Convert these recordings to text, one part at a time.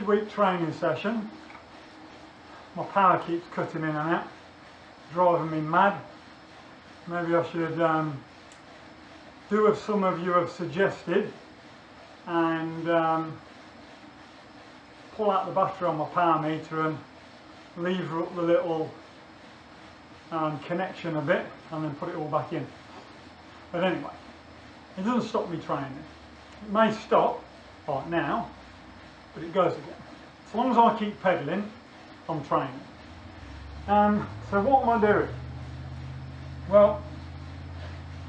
midweek training session. My power keeps cutting in and out, driving me mad. Maybe I should do as some of you have suggested and pull out the battery on my power meter and lever up the little connection a bit and then put it all back in. But anyway, it doesn't stop me training. It may stop right now, but it goes again. As long as I keep pedalling, I'm training. So what am I doing? Well,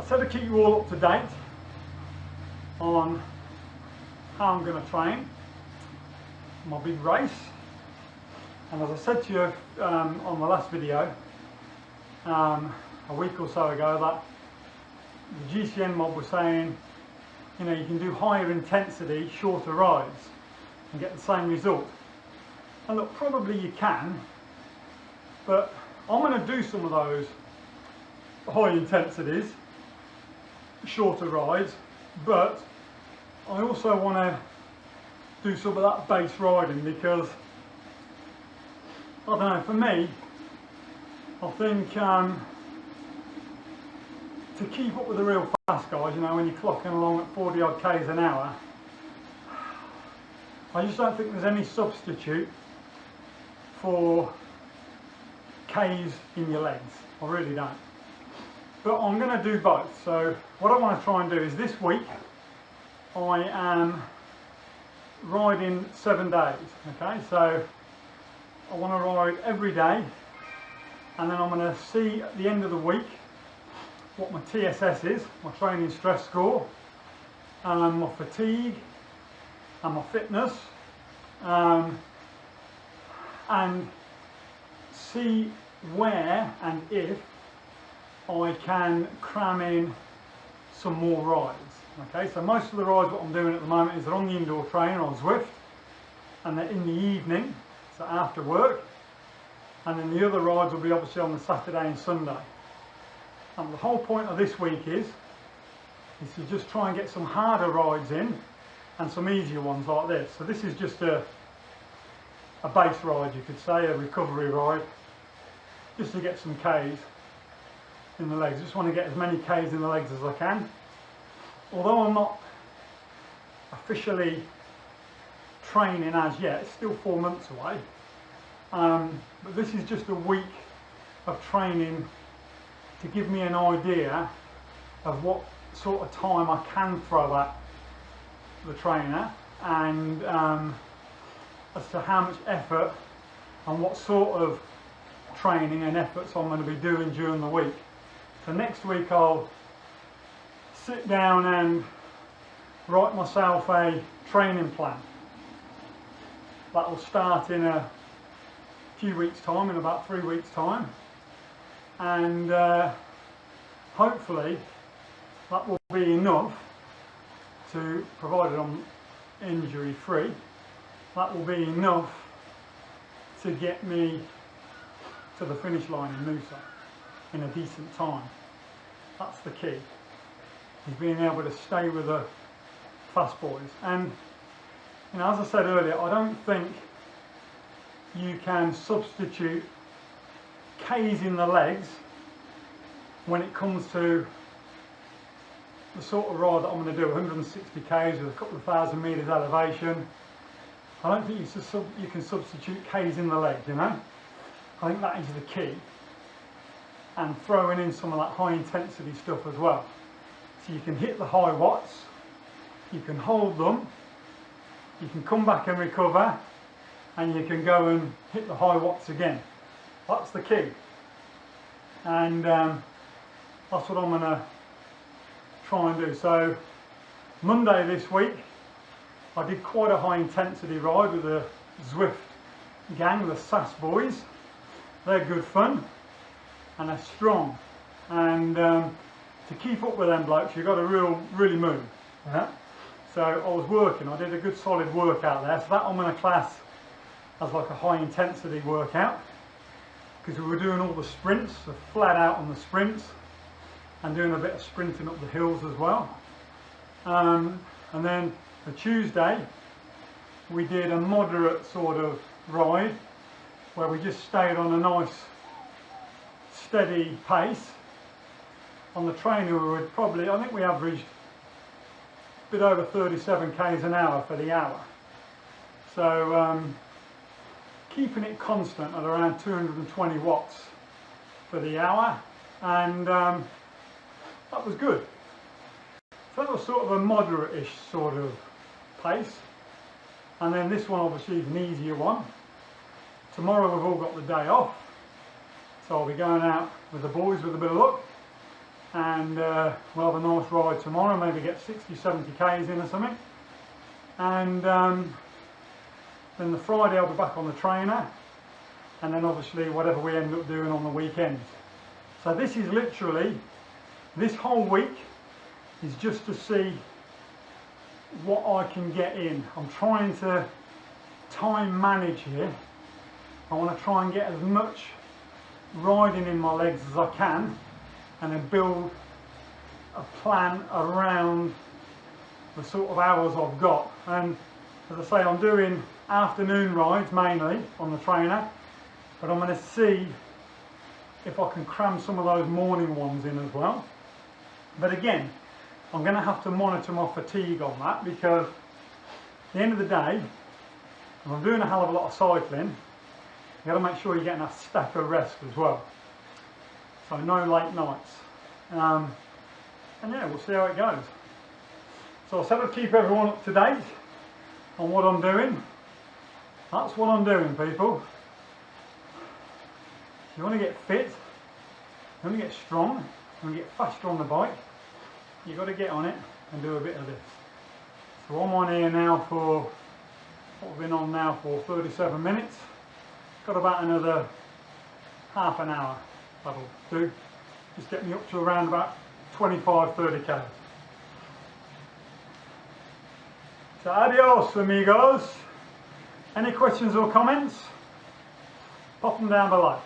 I said to keep you all up to date on how I'm going to train my big race. And as I said to you on the last video, a week or so ago, that the GCN mob was saying, you know, you can do higher intensity, shorter rides and get the same result. And look, probably you can, but I'm going to do some of those high intensities, shorter rides, but I also want to do some of that base riding because, I don't know, for me, I think to keep up with the real fast guys, you know, when you're clocking along at 40 odd k's an hour, I just don't think there's any substitute for k's in your legs. I really don't. But I'm going to do both. So what I want to try and do is this week I am riding 7 days. Okay, so I want to ride every day, and then I'm going to see at the end of the week what my TSS is, my training stress score, my fatigue and my fitness, and see where and if I can cram in some more rides. Okay, so most of the rides what I'm doing at the moment is they're on the indoor trainer on Zwift, and they're in the evening, so after work, and then the other rides will be obviously on the Saturday and Sunday. And the whole point of this week is to just try and get some harder rides in and some easier ones like this. So this is just a base ride, you could say, a recovery ride, just to get some Ks in the legs. Just want to get as many Ks in the legs as I can. Although I'm not officially training as yet, it's still 4 months away. But this is just a week of training to give me an idea of what sort of time I can throw at the trainer, and as to how much effort and what sort of training and efforts I'm going to be doing during the week. So next week I'll sit down and write myself a training plan. That will start in a few weeks' time, in about 3 weeks' time, and hopefully that will be enough to, provided I'm injury free, that will be enough to get me to the finish line in Noosa in a decent time. That's the key, is being able to stay with the fast boys. And you know, as I said earlier, I don't think you can substitute K's in the legs when it comes to the sort of ride that I'm going to do, 160 K's with a couple of thousand metres elevation. I don't think you can substitute K's in the legs, you know. I think that is the key. And throwing in some of that high intensity stuff as well. So you can hit the high watts, you can hold them, you can come back and recover, and you can go and hit the high watts again. That's the key. And that's what I'm going to try and do. So Monday this week I did quite a high intensity ride with the Zwift gang, the SAS boys. They're good fun and they're strong, and to keep up with them blokes you've got to really move. Yeah? So I was working, I did a good solid workout there, so that I'm going to class as like a high intensity workout, because we were doing all the sprints, so flat out on the sprints, and doing a bit of sprinting up the hills as well. And then the Tuesday we did a moderate sort of ride where we just stayed on a nice steady pace. On the trainer we were probably, I think we averaged a bit over 37 k's an hour for the hour. So keeping it constant at around 220 watts for the hour, and that was good. So that was sort of a moderate-ish sort of pace. And then this one obviously is an easier one. Tomorrow we've all got the day off, so I'll be going out with the boys with a bit of luck, and we'll have a nice ride tomorrow, maybe get 60-70 k's in or something. And then the Friday I'll be back on the trainer, and then obviously whatever we end up doing on the weekends. So this is literally, this whole week is just to see what I can get in. I'm trying to time manage here. I want to try and get as much riding in my legs as I can, and then build a plan around the sort of hours I've got. And as I say, I'm doing afternoon rides mainly on the trainer, but I'm going to see if I can cram some of those morning ones in as well. But again, I'm going to have to monitor my fatigue on that, because at the end of the day, if I'm doing a hell of a lot of cycling, you got to make sure you're getting a stack of rest as well. So no late nights. And yeah, we'll see how it goes. So I said I'd keep everyone up to date on what I'm doing. That's what I'm doing, people. If you want to get fit, you want to get strong, you want to get faster on the bike, you've got to get on it and do a bit of this. So I'm on here now for, what we've been on now for 37 minutes. Got about another half an hour that'll do. Just get me up to around about 25-30 k's. So adios amigos. Any questions or comments? Pop them down below.